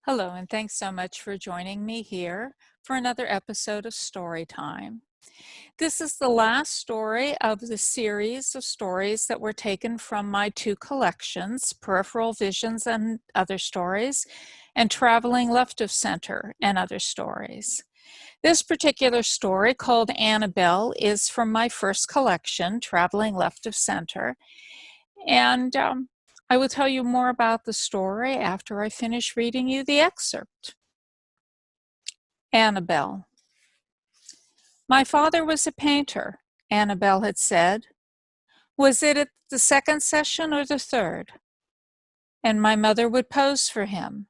Hello, and thanks so much for joining me here for another episode of Story Time. This is the last story of the series of stories that were taken from my two collections, Peripheral Visions and Other Stories, and Traveling Left of Center and Other Stories. This particular story, called Annabelle, is from my first collection, Traveling Left of Center, and I will tell you more about the story after I finish reading you the excerpt. Annabelle. My father was a painter, Annabelle had said. Was it at the second session or the third? And my mother would pose for him.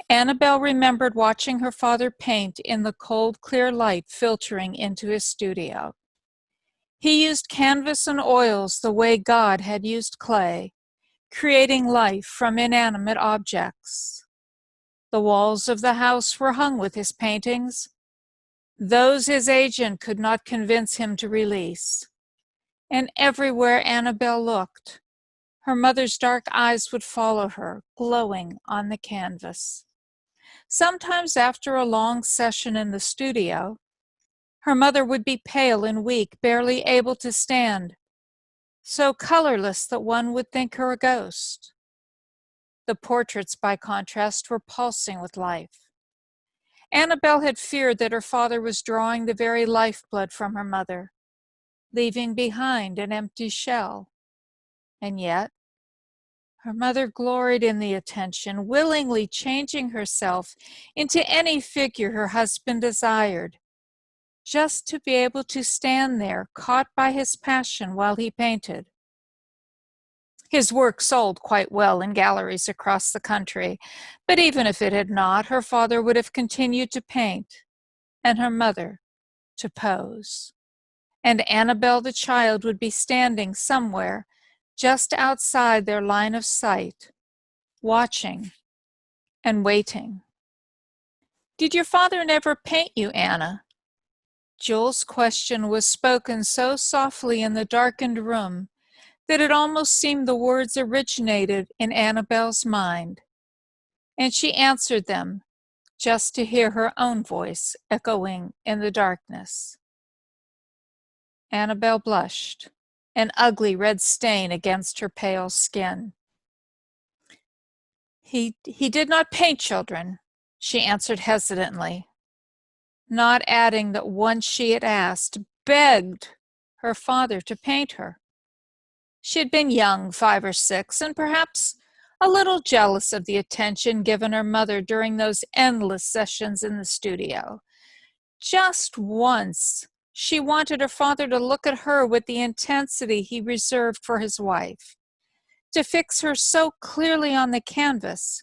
Annabelle remembered watching her father paint in the cold, clear light filtering into his studio. He used canvas and oils the way God had used clay, creating life from inanimate objects. The walls of the house were hung with his paintings, those his agent could not convince him to release. And everywhere Annabelle looked, her mother's dark eyes would follow her, glowing on the canvas. Sometimes after a long session in the studio, her mother would be pale and weak, barely able to stand, so colorless that one would think her a ghost. The portraits, by contrast, were pulsing with life. Annabelle had feared that her father was drawing the very lifeblood from her mother, leaving behind an empty shell. And yet, her mother gloried in the attention, willingly changing herself into any figure her husband desired, just to be able to stand there, caught by his passion while he painted. His work sold quite well in galleries across the country, but even if it had not, her father would have continued to paint, and her mother to pose. And Annabelle the child would be standing somewhere just outside their line of sight, watching and waiting. Did your father never paint you, Anna? Joel's question was spoken so softly in the darkened room that it almost seemed the words originated in Annabelle's mind, and she answered them just to hear her own voice echoing in the darkness. Annabelle blushed, an ugly red stain against her pale skin. He did not paint children, she answered hesitantly, not adding that once she had asked, begged her father to paint her. She had been young, 5 or 6, and perhaps a little jealous of the attention given her mother during those endless sessions in the studio. Just once, she wanted her father to look at her with the intensity he reserved for his wife, to fix her so clearly on the canvas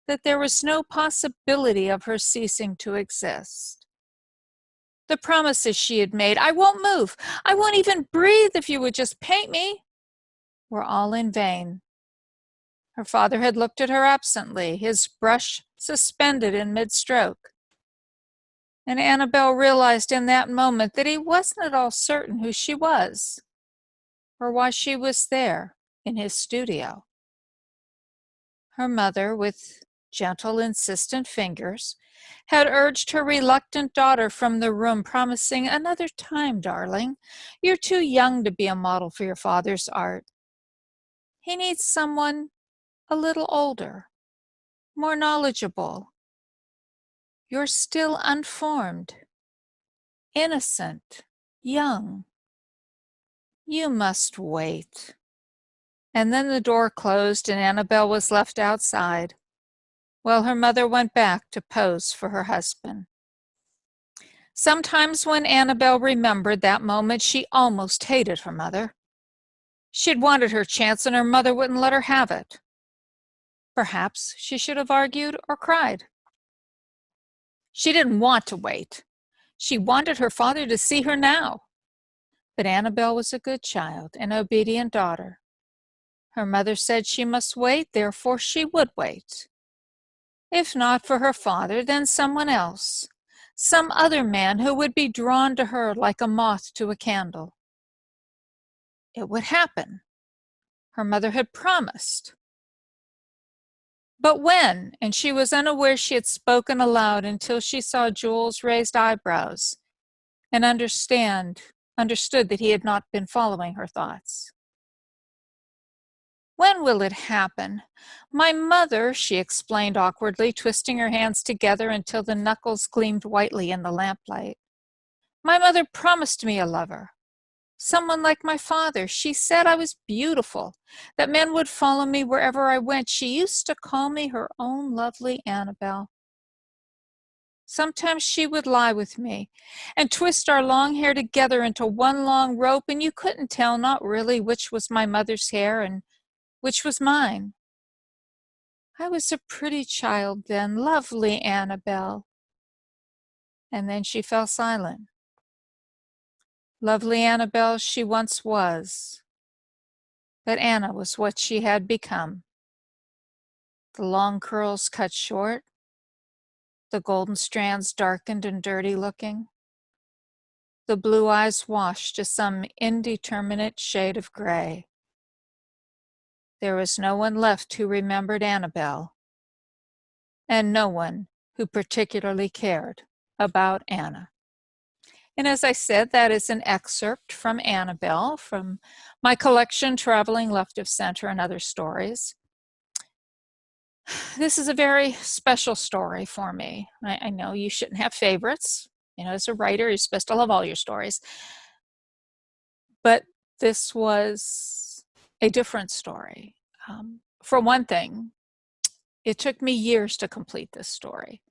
that there was no possibility of her ceasing to exist. The promises she had made, "I won't move, I won't even breathe if you would just paint me," were all in vain. Her father had looked at her absently, his brush suspended in mid-stroke. And Annabelle realized in that moment that he wasn't at all certain who she was, or why she was there in his studio. Her mother, with gentle, insistent fingers, had urged her reluctant daughter from the room, promising, "Another time, darling. You're too young to be a model for your father's art. He needs someone a little older, more knowledgeable. You're still unformed, innocent, young. You must wait." And then the door closed and Annabelle was left outside, while her mother went back to pose for her husband. Sometimes when Annabelle remembered that moment, she almost hated her mother. She'd wanted her chance and her mother wouldn't let her have it. Perhaps she should have argued or cried. She didn't want to wait. She wanted her father to see her now. But Annabelle was a good child, an obedient daughter. Her mother said she must wait, therefore she would wait. If not for her father, then someone else, some other man who would be drawn to her like a moth to a candle. It would happen. Her mother had promised. But when? And she was unaware she had spoken aloud until she saw Joel's raised eyebrows and understood that he had not been following her thoughts. When will it happen? My mother, she explained awkwardly, twisting her hands together until the knuckles gleamed whitely in the lamplight. My mother promised me a lover. Someone like my father. She said I was beautiful, that men would follow me wherever I went. She used to call me her own lovely Annabelle. Sometimes she would lie with me and twist our long hair together into one long rope, and you couldn't tell, not really, which was my mother's hair and which was mine. I was a pretty child then, lovely Annabelle. And then she fell silent. Lovely Annabelle she once was, but Anna was what she had become. The long curls cut short, the golden strands darkened and dirty looking, the blue eyes washed to some indeterminate shade of gray. There was no one left who remembered Annabelle, and no one who particularly cared about Anna. And as I said, that is an excerpt from Annabelle, from my collection, Traveling Left of Center and Other Stories. This is a very special story for me. I know you shouldn't have favorites. You know, as a writer, you're supposed to love all your stories. But this was a different story. For one thing, it took me years to complete this story.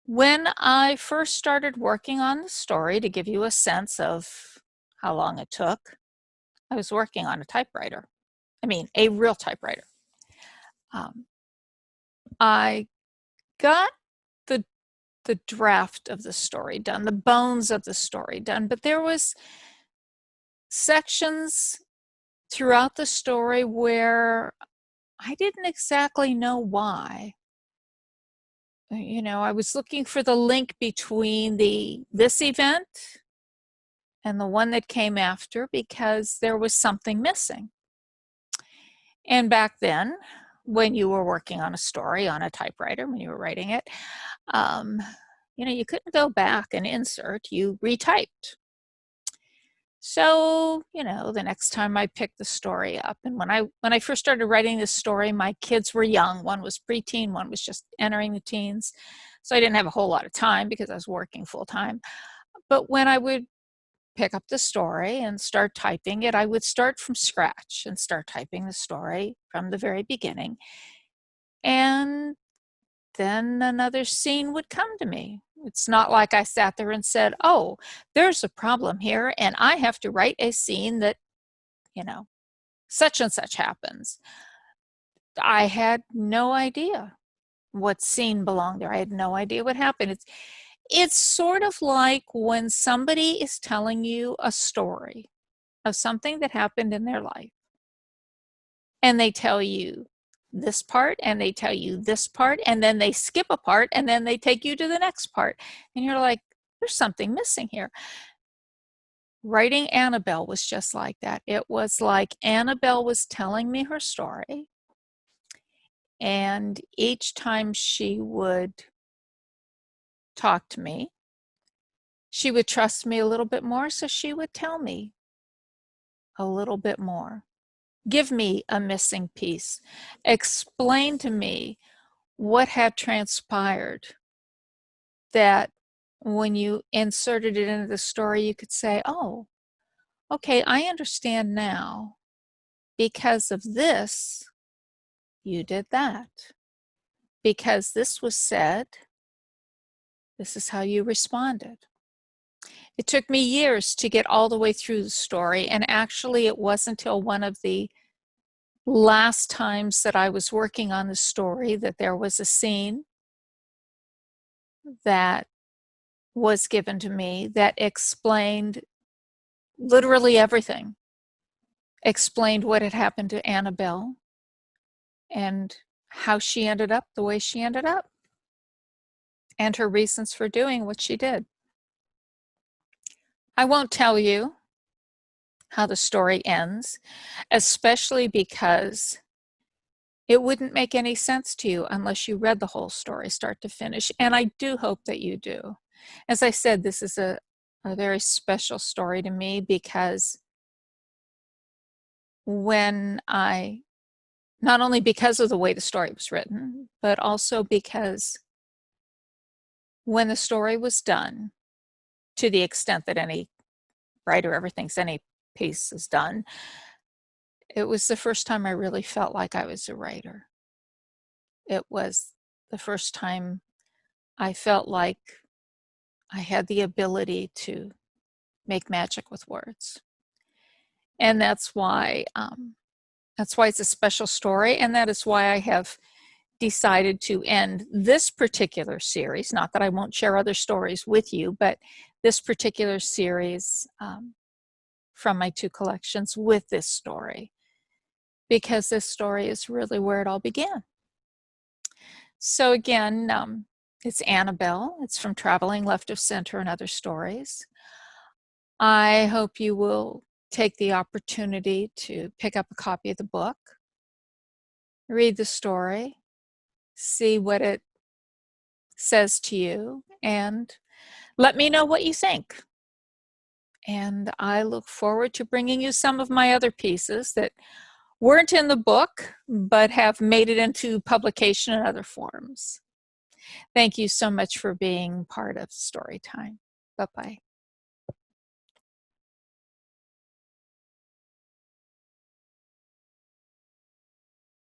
When I first started working on the story, to give you a sense of how long it took, I was working on a typewriter. I mean, a real typewriter. I got the draft of the story done, the bones of the story done, but there was sections throughout the story where I didn't exactly know why. You know, I was looking for the link between this event and the one that came after because there was something missing. And back then, when you were working on a story on a typewriter, when you were writing it, you know, you couldn't go back and insert, you retyped. So, you know, the next time I picked the story up, and when I first started writing this story, my kids were young. One was preteen, one was just entering the teens. So I didn't have a whole lot of time because I was working full time. But when I would pick up the story and start typing it, I would start from scratch and start typing the story from the very beginning. And then another scene would come to me. It's not like I sat there and said, oh, there's a problem here, and I have to write a scene that, you know, such and such happens. I had no idea what scene belonged there. I had no idea what happened. It's sort of like when somebody is telling you a story of something that happened in their life, and they tell you this part, and they tell you this part, and then they skip a part, and then they take you to the next part. And you're like, there's something missing here. Writing Annabelle was just like that. It was like Annabelle was telling me her story, and each time she would talk to me, she would trust me a little bit more, so she would tell me a little bit more. Give me a missing piece. Explain to me what had transpired that when you inserted it into the story, you could say, oh, okay, I understand now. Because of this, you did that. Because this was said, this is how you responded. It took me years to get all the way through the story, and actually it wasn't until one of the last times that I was working on the story that there was a scene that was given to me that explained literally everything. Explained what had happened to Annabelle and how she ended up the way she ended up and her reasons for doing what she did. I won't tell you how the story ends, especially because it wouldn't make any sense to you unless you read the whole story, start to finish. And I do hope that you do. As I said, this is a very special story to me because not only because of the way the story was written, but also because when the story was done, to the extent that any writer ever thinks any piece is done, it was the first time I really felt like I was a writer. It was the first time I felt like I had the ability to make magic with words. And that's why it's a special story, and that is why I have decided to end this particular series. Not that I won't share other stories with you, but this particular series from my 2 collections with this story, because this story is really where it all began. So again, it's Annabelle. It's from Traveling Left of Center and Other Stories. I hope you will take the opportunity to pick up a copy of the book, read the story, see what it says to you, and let me know what you think. And I look forward to bringing you some of my other pieces that weren't in the book, but have made it into publication in other forms. Thank you so much for being part of Storytime. Bye-bye.